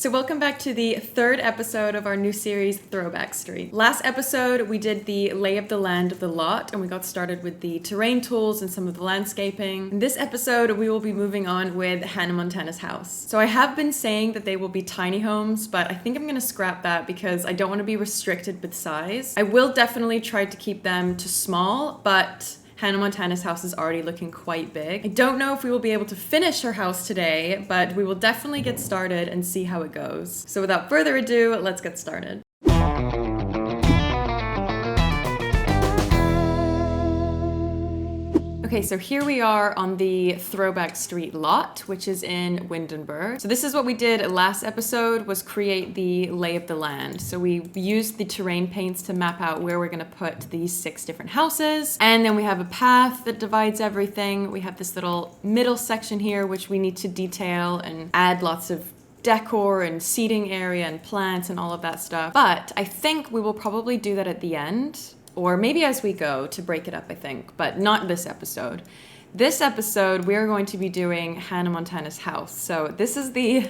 So welcome back to the third episode of our new series, Throwback Street. Last episode, we did the lay of the land of the lot, and we got started with the terrain tools and some of the landscaping. In this episode, we will be moving on with Hannah Montana's house. So I have been saying that they will be tiny homes, but I think I'm going to scrap that because I don't want to be restricted with size. I will definitely try to keep them to small, but Hannah Montana's house is already looking quite big. I don't know if we will be able to finish her house today, but we will definitely get started and see how it goes. So without further ado, let's get started. Okay, so here we are on the Throwback Street lot, which is in Windenburg. So this is what we did last episode, was create the lay of the land. So we used the terrain paints to map out where we're gonna put these 6 different houses. And then we have a path that divides everything. We have this little middle section here, which we need to detail and add lots of decor and seating area and plants and all of that stuff. But I think we will probably do that at the end. Or maybe as we go to break it up, I think, but not this episode. This episode, we're going to be doing Hannah Montana's house. So this is the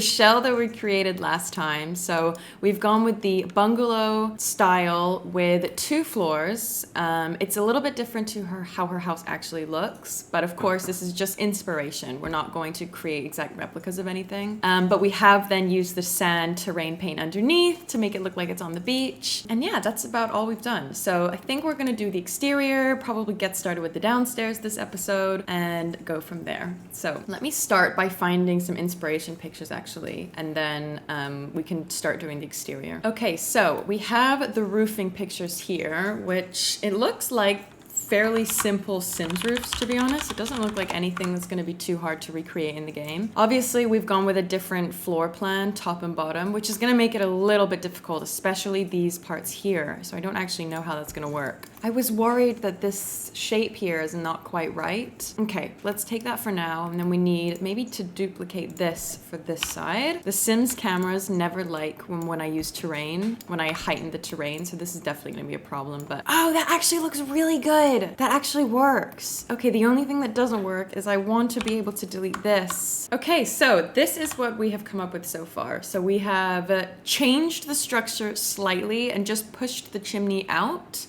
shell that we created last time. So we've gone with the bungalow style with 2 floors. It's a little bit different to how her house actually looks. But of course, this is just inspiration. We're not going to create exact replicas of anything. But we have then used the sand terrain paint underneath to make it look like it's on the beach. And yeah, that's about all we've done. So I think we're gonna do the exterior, probably get started with the downstairs this episode, and go from there. So let me start by finding some inspiration pictures actually, and then we can start doing the exterior. Okay, so we have the roofing pictures here, which it looks like fairly simple Sims roofs, to be honest. It doesn't look like anything that's going to be too hard to recreate in the game. Obviously, we've gone with a different floor plan, top and bottom, which is going to make it a little bit difficult, especially these parts here. So I don't actually know how that's going to work. I was worried that this shape here is not quite right. Okay, let's take that for now. And then we need maybe to duplicate this for this side. The Sims cameras never like when I use terrain, when I heighten the terrain. So this is definitely going to be a problem. But oh, that actually looks really good. That actually works. Okay, the only thing that doesn't work is I want to be able to delete this. Okay, so this is what we have come up with so far. So we have changed the structure slightly and just pushed the chimney out.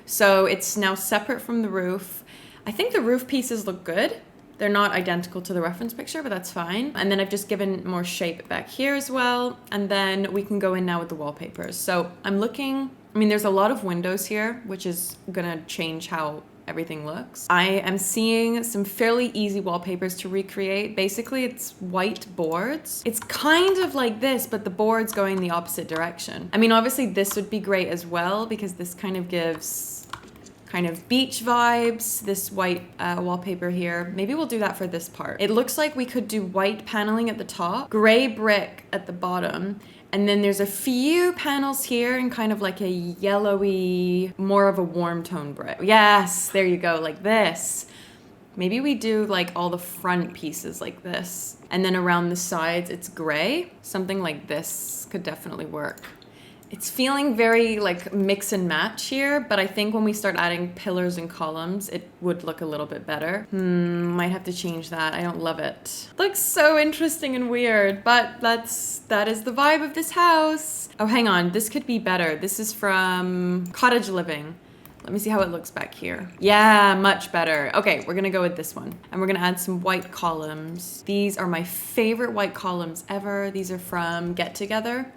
So it's now separate from the roof. I think the roof pieces look good. They're not identical to the reference picture, but that's fine. And then I've just given more shape back here as well. And then we can go in now with the wallpapers. So I'm looking, there's a lot of windows here, which is gonna change how everything looks. I am seeing some fairly easy wallpapers to recreate. Basically, it's white boards. It's kind of like this, but the board's going the opposite direction. Obviously this would be great as well because this kind of gives kind of beach vibes, this white wallpaper here. Maybe we'll do that for this part. It looks like we could do white paneling at the top, gray brick at the bottom, and then there's a few panels here in kind of like a yellowy, more of a warm tone brick. Yes, there you go, like this. Maybe we do like all the front pieces like this. And then around the sides, it's gray. Something like this could definitely work. It's feeling very like mix and match here, but I think when we start adding pillars and columns, it would look a little bit better. Might have to change that. I don't love it. Looks so interesting and weird, but that is the vibe of this house. Oh, hang on. This could be better. This is from Cottage Living. Let me see how it looks back here. Yeah, much better. Okay, we're gonna go with this one. And we're gonna add some white columns. These are my favorite white columns ever. These are from Get Together.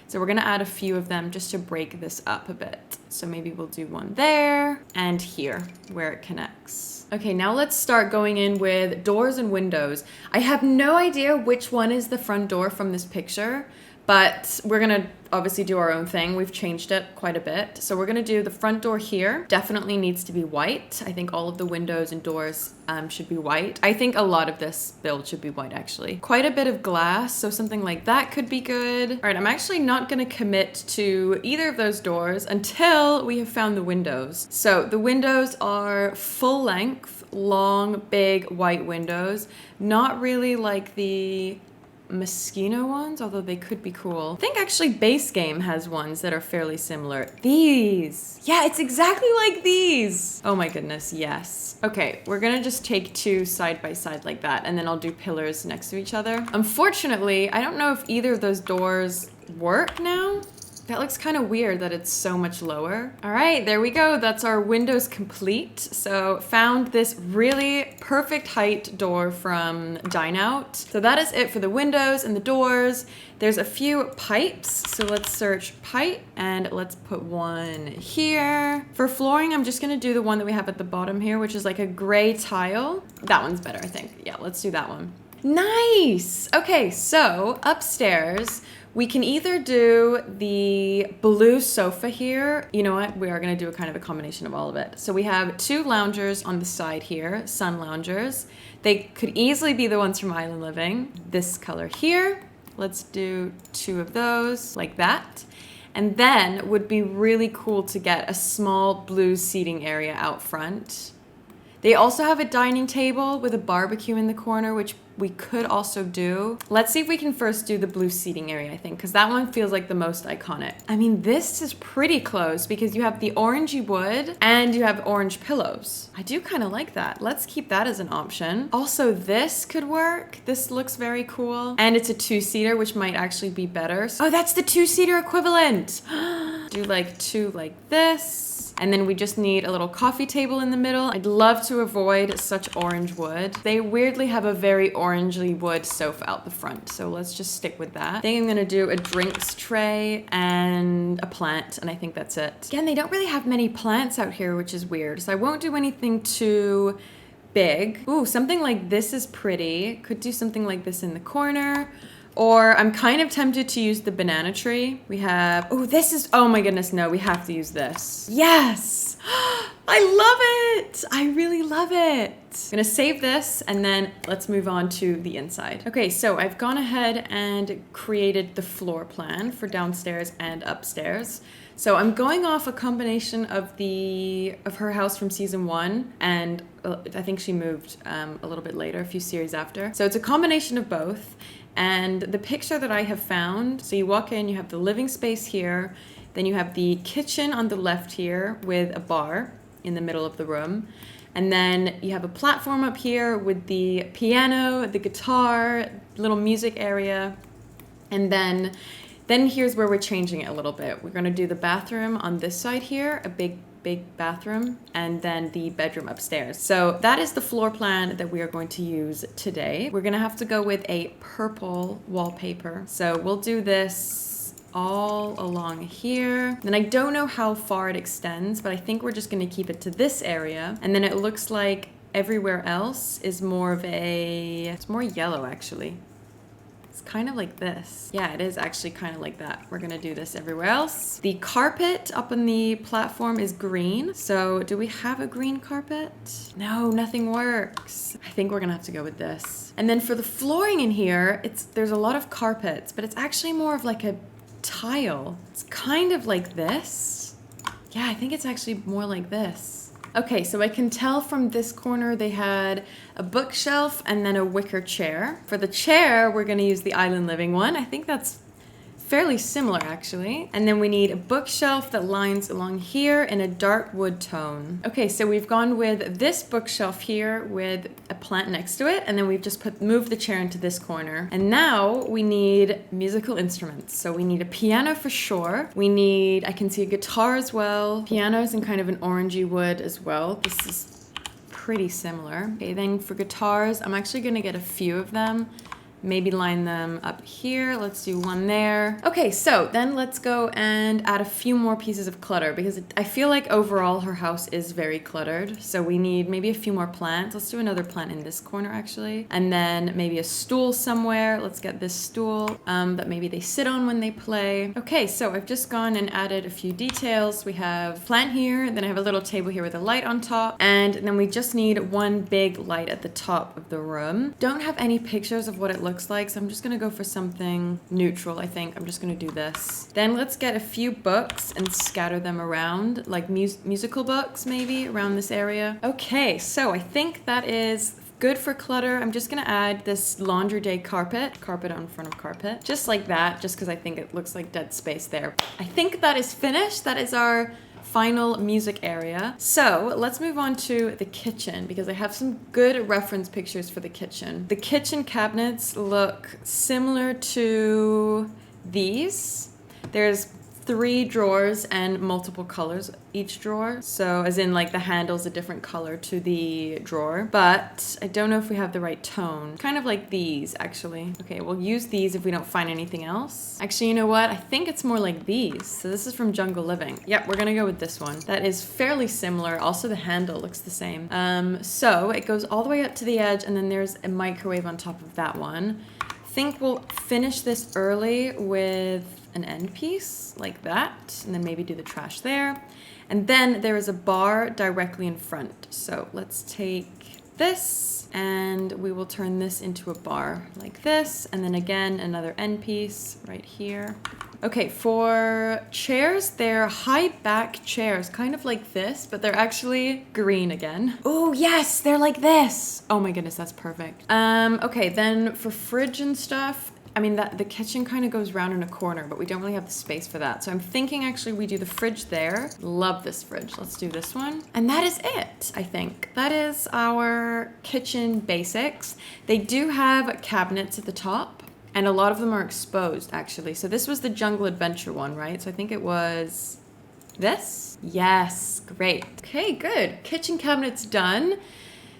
So we're gonna add a few of them just to break this up a bit. So maybe we'll do one there and here where it connects. Okay, now let's start going in with doors and windows. I have no idea which one is the front door from this picture, but we're gonna obviously do our own thing. We've changed it quite a bit. So we're gonna do the front door here. Definitely needs to be white. I think all of the windows and doors should be white. I think a lot of this build should be white actually. Quite a bit of glass, so something like that could be good. All right, I'm actually not gonna commit to either of those doors until we have found the windows. So the windows are full length, long, big white windows. Not really like the Moschino ones, although they could be cool. I think actually Base Game has ones that are fairly similar. These. Yeah, it's exactly like these. Oh my goodness, yes. Okay, we're gonna just take two side by side like that, and then I'll do pillars next to each other. Unfortunately, I don't know if either of those doors work now. That looks kind of weird that it's so much lower. All right, there we go. That's our windows complete. So found this really perfect height door from Dine Out. So that is it for the windows and the doors. There's a few pipes. So let's search pipe and let's put one here. For flooring, I'm just gonna do the one that we have at the bottom here, which is like a gray tile. That one's better, I think. Yeah, let's do that one. Nice. Okay, so upstairs, we can either do the blue sofa here. You know what? We are going to do a kind of a combination of all of it. So we have two loungers on the side here, sun loungers. They could easily be the ones from Island Living. This color here. Let's do two of those like that. And then would be really cool to get a small blue seating area out front. They also have a dining table with a barbecue in the corner, which we could also do. Let's see if we can first do the blue seating area, I think, because that one feels like the most iconic. I mean, this is pretty close because you have the orangey wood and you have orange pillows. I do kind of like that. Let's keep that as an option. Also, this could work. This looks very cool. And it's a two-seater, which might actually be better. Oh, that's the two-seater equivalent. Do like two like this. And then we just need a little coffee table in the middle. I'd love to avoid such orange wood. They weirdly have a very orangey wood sofa out the front, so let's just stick with that. I think I'm gonna do a drinks tray and a plant, and I think that's it. Again, they don't really have many plants out here, which is weird, so I won't do anything too big. Ooh, something like this is pretty. Could do something like this in the corner. Or I'm kind of tempted to use the banana tree. We have, oh, this is, oh my goodness, no, we have to use this. Yes, I love it. I really love it. I'm gonna save this and then let's move on to the inside. Okay, so I've gone ahead and created the floor plan for downstairs and upstairs. So I'm going off a combination of her house from season 1, and I think she moved a little bit later, a few series after. So it's a combination of both. And the picture that I have found, so you walk in, you have the living space here, then you have the kitchen on the left here with a bar in the middle of the room. And then you have a platform up here with the piano, the guitar, little music area. And then here's where we're changing it a little bit. We're gonna do the bathroom on this side here, a big bathroom, and then the bedroom upstairs. So that is the floor plan that we are going to use today. We're gonna have to go with a purple wallpaper. So we'll do this all along here. And I don't know how far it extends, but I think we're just gonna keep it to this area. And then it looks like everywhere else is more of it's more yellow actually. Kind of like this. Yeah, it is actually kind of like that. We're gonna do this everywhere else. The carpet up on the platform is green. So do we have a green carpet? No, nothing works. I think we're gonna have to go with this. And then for the flooring in here, there's a lot of carpets, but it's actually more of like a tile. It's kind of like this. Yeah, I think it's actually more like this. Okay, so I can tell from this corner they had a bookshelf and then a wicker chair. For the chair, we're gonna use the Island Living one. I think that's fairly similar actually. And then we need a bookshelf that lines along here in a dark wood tone. Okay, so we've gone with this bookshelf here with a plant next to it, and then we've just moved the chair into this corner. And now we need musical instruments. So we need a piano for sure. I can see a guitar as well. Piano's in kind of an orangey wood as well. This is pretty similar. Okay, then for guitars, I'm actually gonna get a few of them. Maybe line them up here. Let's do one there. Okay, so then let's go and add a few more pieces of clutter because I feel like overall her house is very cluttered. So we need maybe a few more plants. Let's do another plant in this corner actually. And then maybe a stool somewhere. Let's get this stool that maybe they sit on when they play. Okay, so I've just gone and added a few details. We have plant here, then I have a little table here with a light on top. And then we just need one big light at the top of the room. Don't have any pictures of what it looks like, so I'm just gonna go for something neutral. I think I'm just gonna do this. Then let's get a few books and scatter them around, like musical books maybe around this area. Okay, so I think that is good for clutter. I'm just gonna add this laundry day carpet on front of carpet, just like that, just because I think it looks like dead space there. I think that is finished. That is our final music area. So let's move on to the kitchen because I have some good reference pictures for the kitchen. The kitchen cabinets look similar to these. There's 3 drawers and multiple colors each drawer. So as in like the handle's a different color to the drawer, but I don't know if we have the right tone. Kind of like these actually. Okay, we'll use these if we don't find anything else. Actually, you know what? I think it's more like these. So this is from Jungle Living. Yep, we're gonna go with this one. That is fairly similar. Also the handle looks the same. So it goes all the way up to the edge and then there's a microwave on top of that one. I think we'll finish this early with an end piece like that, and then maybe do the trash there. And then there is a bar directly in front. So let's take this and we will turn this into a bar like this, and then again another end piece right here. Okay, for chairs, they're high back chairs, kind of like this, but they're actually green again. Oh yes, they're like this. Oh my goodness, that's perfect. Okay, then for fridge and stuff, I mean, the kitchen kind of goes round in a corner, but we don't really have the space for that. So I'm thinking actually we do the fridge there. Love this fridge. Let's do this one. And that is it, I think. That is our kitchen basics. They do have cabinets at the top, and a lot of them are exposed, actually. So this was the Jungle Adventure one, right? So I think it was this. Yes, great. Okay, good. Kitchen cabinets done.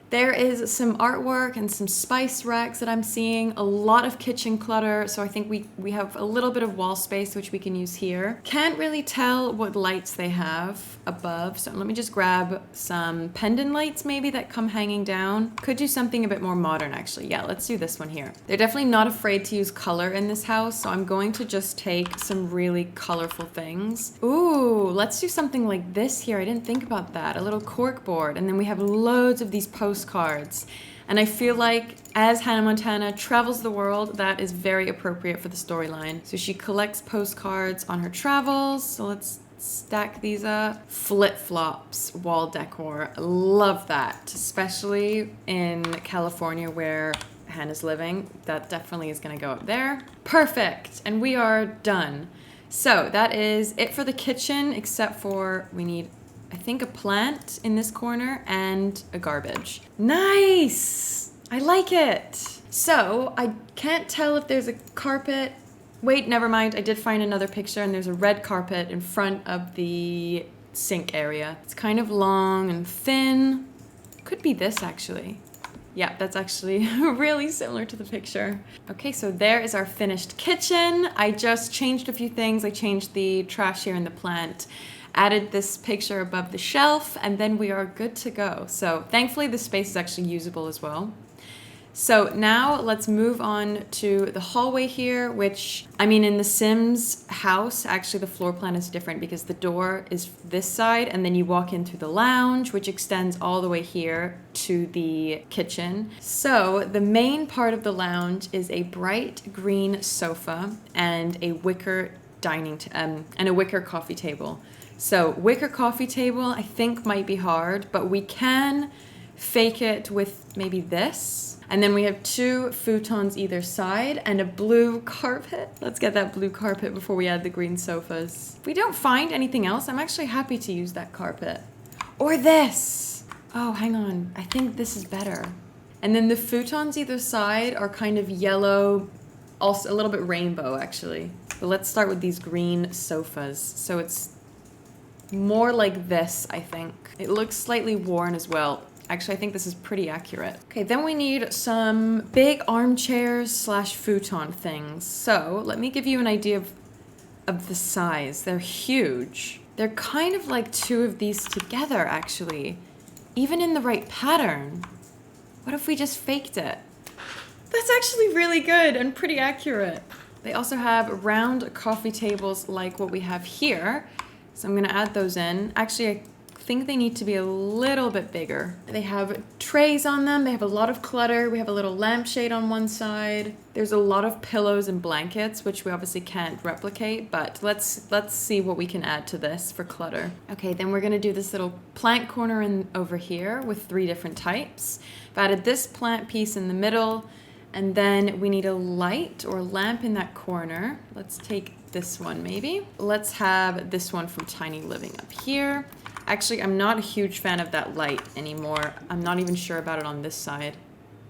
There is some artwork and some spice racks that I'm seeing, a lot of kitchen clutter, so I think we have a little bit of wall space which we can use here. Can't really tell what lights they have above, so let me just grab some pendant lights maybe that come hanging down. Could do something a bit more modern actually. Yeah, let's do this one here. They're definitely not afraid to use color in this house, so I'm going to just take some really colorful things. Ooh, let's do something like this here. I didn't think about that. A little cork board, and then we have loads of these postcards. And I feel like as Hannah Montana travels the world, that is very appropriate for the storyline. So she collects postcards on her travels. So let's stack these up. Flip-flops, wall decor. Love that, especially in California where Hannah's living. That definitely is gonna go up there. Perfect, and we are done. So that is it for the kitchen, except for we need, I think, a plant in this corner and a garbage. Nice! I like it. So I can't tell if there's a carpet. Wait, never mind. I did find another picture and there's a red carpet in front of the sink area. It's kind of long and thin. Could be this actually. Yeah, that's actually really similar to the picture. Okay, so there is our finished kitchen. I just changed a few things. I changed the trash here and the plant, added this picture above the shelf, and then we are good to go. So thankfully the space is actually usable as well. So now let's move on to the hallway here, which, I mean, in the Sims house, actually the floor plan is different because the door is this side and then you walk in through the lounge, which extends all the way here to the kitchen. So the main part of the lounge is a bright green sofa and a wicker and a wicker coffee table. So wicker coffee table, I think might be hard, but we can fake it with maybe this. And then we have 2 futons either side and a blue carpet. Let's get that blue carpet before we add the green sofas. If we don't find anything else, I'm actually happy to use that carpet. Or this. Oh, hang on. I think this is better. And then the futons either side are kind of yellow, also a little bit rainbow actually. But let's start with these green sofas. So it's more like this, I think. It looks slightly worn as well. Actually, I think this is pretty accurate. Okay, then we need some big armchairs slash futon things. So let me give you an idea of the size. They're huge. They're kind of like 2 of these together, actually. Even in the right pattern. What if we just faked it? That's actually really good and pretty accurate. They also have round coffee tables like what we have here. So I'm gonna add those in. Actually, I think they need to be a little bit bigger. They have trays on them. They have a lot of clutter. We have a little lampshade on one side. There's a lot of pillows and blankets, which we obviously can't replicate, but let's see what we can add to this for clutter. Okay, then we're gonna do this little plant corner over here with 3 different types. I've added this plant piece in the middle, and then we need a light or lamp in that corner. Let's take this one maybe. Let's have this one from Tiny Living up here. Actually, I'm not a huge fan of that light anymore. I'm not even sure about it on this side.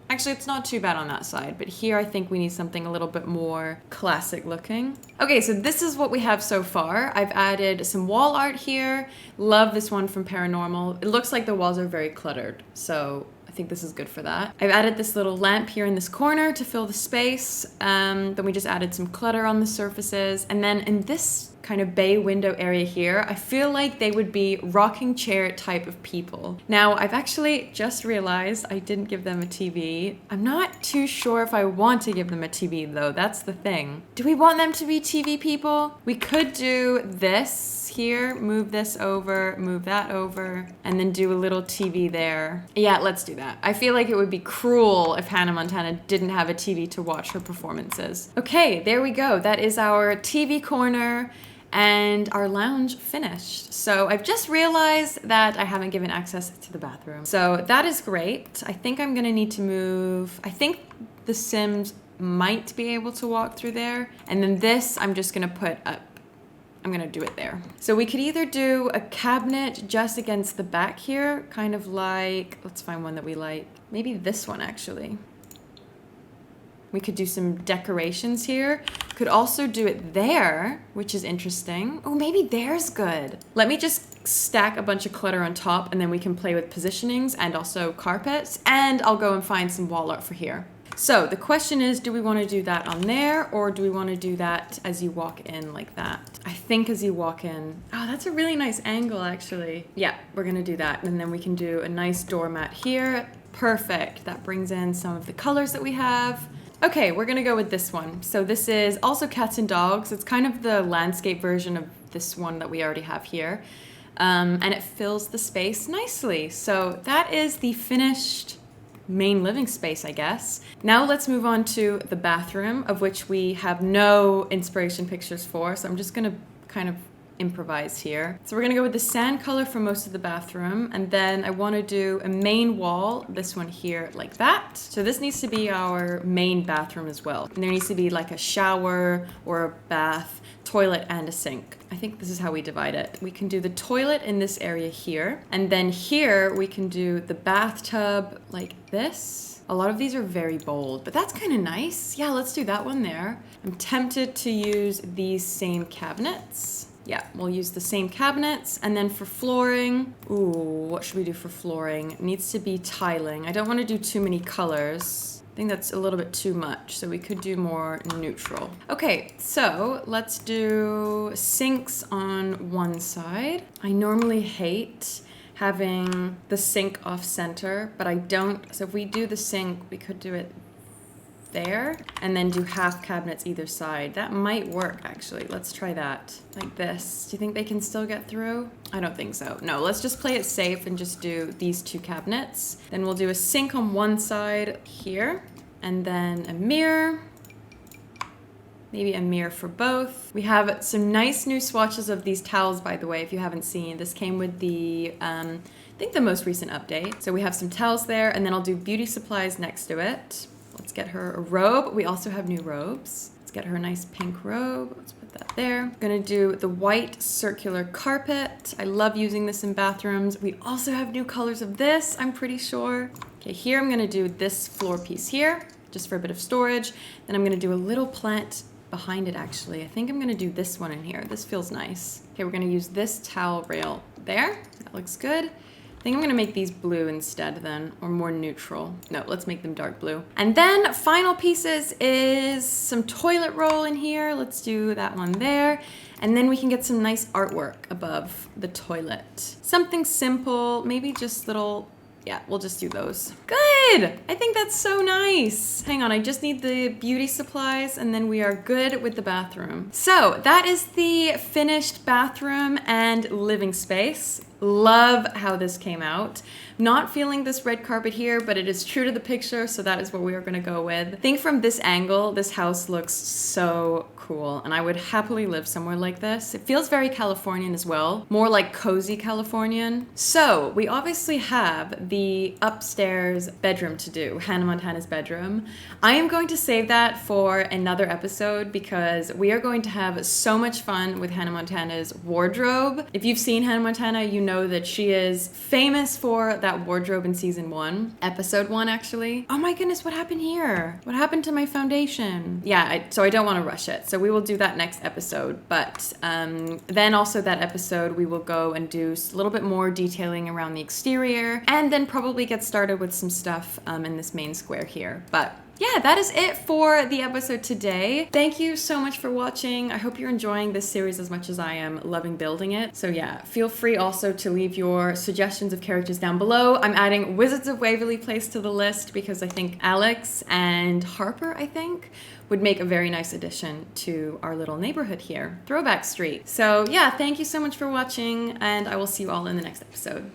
Actually, it's not too bad on that side, but here I think we need something a little bit more classic looking. Okay, so this is what we have so far. I've added some wall art here. Love this one from Paranormal. It looks like the walls are very cluttered, so I think this is good for that. I've added this little lamp here in this corner to fill the space. Then we just added some clutter on the surfaces. And then in this kind of bay window area here, I feel like they would be rocking chair type of people. Now, I've actually just realized I didn't give them a TV. I'm not too sure if I want to give them a TV though, that's the thing. Do we want them to be TV people? We could do this here, move this over, move that over, and then do a little TV there. Yeah, let's do that. I feel like it would be cruel if Hannah Montana didn't have a TV to watch her performances. Okay, there we go. That is our TV corner and our lounge finished. So I've just realized that I haven't given access to the bathroom. So that is great. I think I'm gonna need to move. I think the Sims might be able to walk through there. And then this, I'm just gonna put up. I'm gonna do it there. So we could either do a cabinet just against the back here, kind of like, let's find one that we like. Maybe this one actually. We could do some decorations here. Could also do it there, which is interesting. Oh, maybe there's good. Let me just stack a bunch of clutter on top and then we can play with positionings and also carpets, and I'll go and find some wall art for here. So the question is, do we want to do that on there or do we want to do that as you walk in like that? I think as you walk in. Oh, that's a really nice angle actually. Yeah, we're gonna do that. And then we can do a nice doormat here. Perfect. That brings in some of the colors that we have. Okay, we're gonna go with this one. So this is also cats and dogs. It's kind of the landscape version of this one that we already have here. And it fills the space nicely. So that is the finished main living space, I guess. Now let's move on to the bathroom, of which we have no inspiration pictures for. So I'm just gonna kind of improvise here. So we're gonna go with the sand color for most of the bathroom, and then I want to do a main wall, this one here, like that. So this needs to be our main bathroom as well. And there needs to be like a shower or a bath, toilet, and a sink. I think this is how we divide it. We can do the toilet in this area here, and then here we can do the bathtub like this. A lot of these are very bold, but that's kind of nice. Yeah, let's do that one there. I'm tempted to use these same cabinets. Yeah, we'll use the same cabinets. And then for flooring, ooh, what should we do for flooring? It needs to be tiling. I don't want to do too many colors. I think that's a little bit too much, so we could do more neutral. Okay, so let's do sinks on one side. I normally hate having the sink off center, but I don't. So if we do the sink, we could do it there and then do half cabinets either side. That might work actually. Let's try that like this. Do you think they can still get through? I don't think so. No, let's just play it safe and just do these 2 cabinets. Then we'll do a sink on one side here and then a mirror. Maybe a mirror for both. We have some nice new swatches of these towels, by the way, if you haven't seen. This came with the I think the most recent update. So we have some towels there, and then I'll do beauty supplies next to it. Let's get her a robe. We also have new robes. Let's get her a nice pink robe. Let's put that there. I'm gonna do the white circular carpet. I love using this in bathrooms. We also have new colors of this, I'm pretty sure. Okay, here I'm gonna do this floor piece here, just for a bit of storage. Then I'm gonna do a little plant behind it actually. I think I'm gonna do this one in here. This feels nice. Okay, we're gonna use this towel rail there. That looks good. I think I'm gonna make these blue instead then, or more neutral. No, let's make them dark blue. And then final pieces is some toilet roll in here. Let's do that one there. And then we can get some nice artwork above the toilet. Something simple, maybe just little, yeah, we'll just do those. Good, I think that's so nice. Hang on, I just need the beauty supplies and then we are good with the bathroom. So that is the finished bathroom and living space. Love how this came out. Not feeling this red carpet here, but it is true to the picture, so that is what we are gonna go with. I think from this angle, this house looks so cool, and I would happily live somewhere like this. It feels very Californian as well, more like cozy Californian. So we obviously have the upstairs bedroom to do, Hannah Montana's bedroom. I am going to save that for another episode because we are going to have so much fun with Hannah Montana's wardrobe. If you've seen Hannah Montana, you know that she is famous for that wardrobe in season 1, episode 1 actually. Oh my goodness, what happened here? What happened to my foundation? Yeah, so I don't want to rush it. So we will do that next episode, but then also that episode we will go and do a little bit more detailing around the exterior and then probably get started with some stuff in this main square here. But yeah, that is it for the episode today. Thank you so much for watching. I hope you're enjoying this series as much as I am loving building it. So yeah, feel free also to leave your suggestions of characters down below. I'm adding Wizards of Waverly Place to the list because I think Alex and Harper, I think, would make a very nice addition to our little neighborhood here, Throwback Street. So yeah, thank you so much for watching, and I will see you all in the next episode.